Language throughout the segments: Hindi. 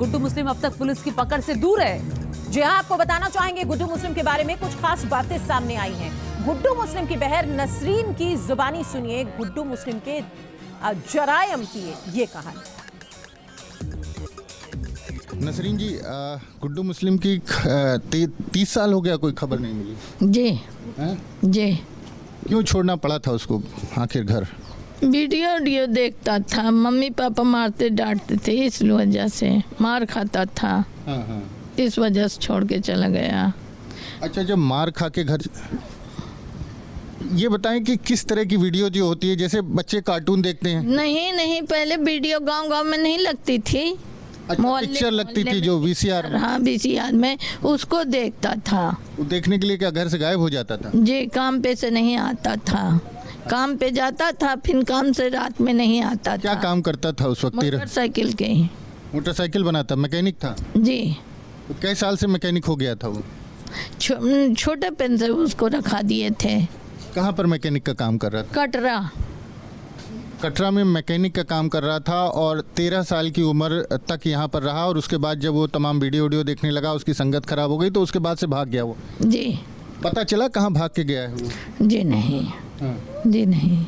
गुड्डू मुस्लिम अब तक पुलिस की पकड़ से दूर है। जी हाँ, आपको बताना चाहेंगे गुड्डू मुस्लिम के बारे में कुछ खास बातें सामने आई हैं। गुड्डू मुस्लिम की बहन नसरीन की जुबानी सुनिए गुड्डू मुस्लिम के जरायम की ये कहानी। नसरीन जी, गुड्डू मुस्लिम की 30 साल हो गया, कोई खबर नहीं मिली। जी हैं? जी क्यों छोड़ना पड़ा था उसको आखिर घर? वीडियो देखता था, मम्मी पापा मारते डांटते थे, इस वजह से मार खाता था। हाँ हाँ। इस वजह से छोड़ के चला गया। अच्छा, जब मार खा के घर, ये बताएं कि किस तरह की वीडियो जो होती है, जैसे बच्चे कार्टून देखते हैं? नहीं, पहले वीडियो गांव में नहीं लगती थी। अच्छा, पिक्चर लगती थी जो वीसीआर? हाँ, वीसीआर में उसको देखता था। वो देखने के लिए क्या घर से गायब हो जाता था? जी, काम पे से नहीं आता था, काम पे जाता था, फिर काम से रात में नहीं आता था। क्या काम करता था उस वक्त? मोटरसाइकिल के। मोटरसाइकिल बनाता, मैकेनिक था? जी। तो कई साल से मैकेनिक हो गया था वो? छोटे पेन से उसको रखा दिए थे। कहाँ पर मैकेनिक का काम कर रहा था? कटरा में मैकेनिक का काम कर रहा था और 13 साल की उम्र तक यहाँ पर रहा। और उसके बाद जब वो तमाम वीडियो देखने लगा, उसकी संगत खराब हो गई, तो उसके बाद से भाग गया वो। जी। पता चला कहाँ भाग के गया है वो? जी नहीं। हाँ। जी नहीं।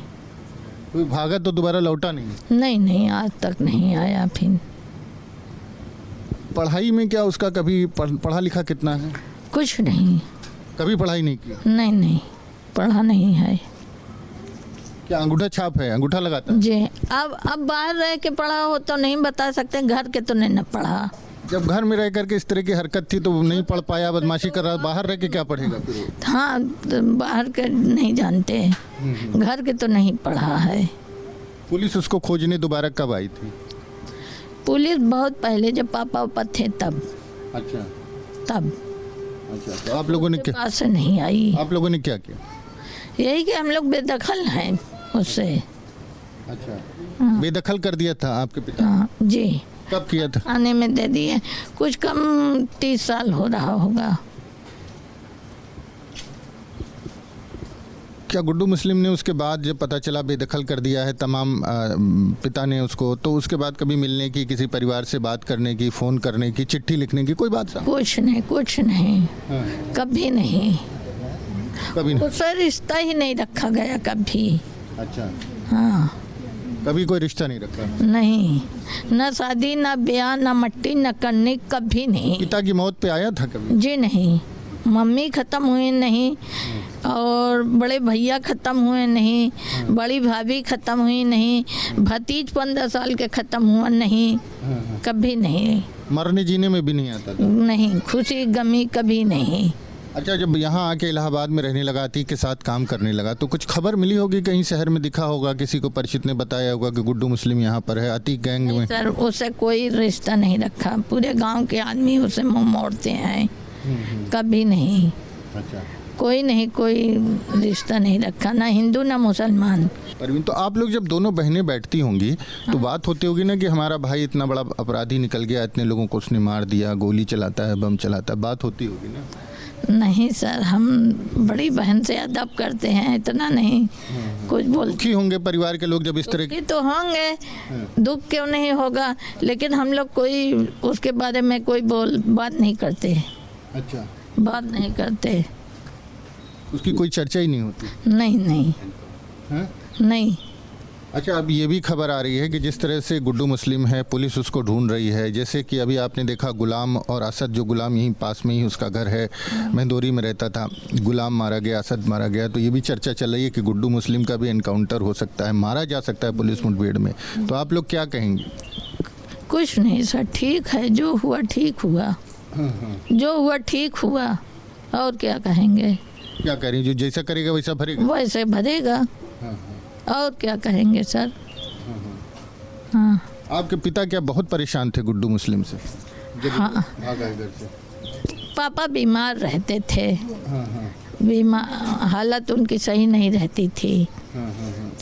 कोई भागा तो दोबारा लौटा नहीं? नहीं, आज तक नहीं आया। फिर पढ़ाई में क्या उसका कभी पढ़ा लिखा कितना है? कुछ नहीं। कभी पढ़ाई नहीं की? नहीं, पढ़ा नहीं है। क्या अंगूठा छाप है? अंगूठा लगाता? जी। अब बाहर रह के पढ़ा हो तो नहीं बता सकते, घर के तो नहीं न पढ़ा। जब घर में रह करके इस तरह की हरकत थी तो नहीं पढ़ पाया, बदमाशी कर रहा, बाहर रह के क्या पढ़ेगा फिर वो? हाँ, तो बाहर के नहीं जानते, घर के तो नहीं पढ़ा है। पुलिस उसको खोजने दोबारा कब आई थी? पुलिस बहुत पहले, जब पापा थे तब। अच्छा। तब। अच्छा, तो आप लोगों ने क्या? पास से नहीं आई। आप लोगों ने क्या किया? यही कि हम लोग बेदखल हैं उससे। अच्छा। बेदखल कर दिया था आपके पिता? हाँ जी। कब किया था? थाने में दे दिए, कुछ कम 30 साल हो रहा होगा। क्या गुड्डू मुस्लिम ने उसके बाद जब पता चला बेदखल कर दिया है तमाम पिता ने उसको, तो उसके बाद कभी मिलने की, किसी परिवार से बात करने की, फ़ोन करने की, चिट्ठी लिखने की कोई बात साहब? कुछ नहीं। हाँ। कभी नहीं। कभी नहीं? उससे रिश्ता ही नहीं रखा गया कभी। अच्छा। हाँ। कभी कोई रिश्ता नहीं रखा? नहीं, न शादी, न ब्याह, न मट्टी, न करने, कभी नहीं। पिता की मौत पे आया था कभी? जी नहीं। मम्मी ख़त्म हुए नहीं, और बड़े भैया ख़त्म हुए नहीं, बड़ी भाभी ख़त्म हुई नहीं, भतीज 15 साल के ख़त्म हुआ नहीं, कभी नहीं। मरने जीने में भी नहीं आता था? नहीं, खुशी गमी कभी नहीं। अच्छा, जब यहाँ आके इलाहाबाद में रहने लगा, अतीक के साथ काम करने लगा, तो कुछ खबर मिली होगी, कहीं शहर में दिखा होगा, किसी को परिचित ने बताया होगा कि गुड्डू मुस्लिम यहाँ पर है, अतीक गैंग में? सर, उससे कोई रिश्ता नहीं रखा। पूरे गांव के आदमी उसे मुंह मोड़ते हैं। कभी नहीं। अच्छा। कोई नहीं, कोई रिश्ता नहीं रखा, ना हिंदू ना मुसलमान। परवीन, तो आप लोग जब दोनों बहनें बैठती होंगी तो बात होती होगी ना कि हमारा भाई इतना बड़ा अपराधी निकल गया, इतने लोगों को उसने मार दिया, गोली चलाता है, बम चलाता है, बात होती होगी ना? नहीं सर, हम बड़ी बहन से अदब करते हैं, इतना नहीं कुछ बोलते। दुखी होंगे परिवार के लोग जब इस तरह दुखी तो होंगे, दुख क्यों नहीं होगा, लेकिन हम लोग कोई उसके बारे में कोई बात नहीं करते। अच्छा। बात नहीं करते। उसकी कोई चर्चा ही नहीं होती? नहीं। है? नहीं। अच्छा, अब ये भी खबर आ रही है कि जिस तरह से गुड्डू मुस्लिम है, पुलिस उसको ढूंढ रही है, जैसे कि अभी आपने देखा गुलाम और असद, जो गुलाम यहीं पास में ही उसका घर है, महदौरी में रहता था, गुलाम मारा गया, असद मारा गया, तो ये भी चर्चा चल रही है कि गुड्डू मुस्लिम का भी एनकाउंटर हो सकता है, मारा जा सकता है पुलिस मुठभेड़ में। तो आप लोग क्या कहेंगे? कुछ नहीं सर, ठीक है, जो हुआ ठीक हुआ। जो हुआ ठीक हुआ, और क्या कहेंगे? क्या कह रही हैं? जो जैसा करेगा वैसा भरेगा? वैसे भरेगा, और क्या कहेंगे सर? हाँ। आपके पिता क्या बहुत परेशान थे गुड्डू मुस्लिम से? हाँ। भागा घर से? पापा बीमार रहते थे। हालत उनकी सही नहीं रहती थी।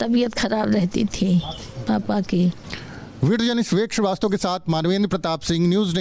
तबीयत खराब रहती थी पापा की। वीडियो जर्नलिस्ट विवेक श्रीवास्तव के साथ मानवेंद्र प्रताप सिंह, न्यूज़ नेशन।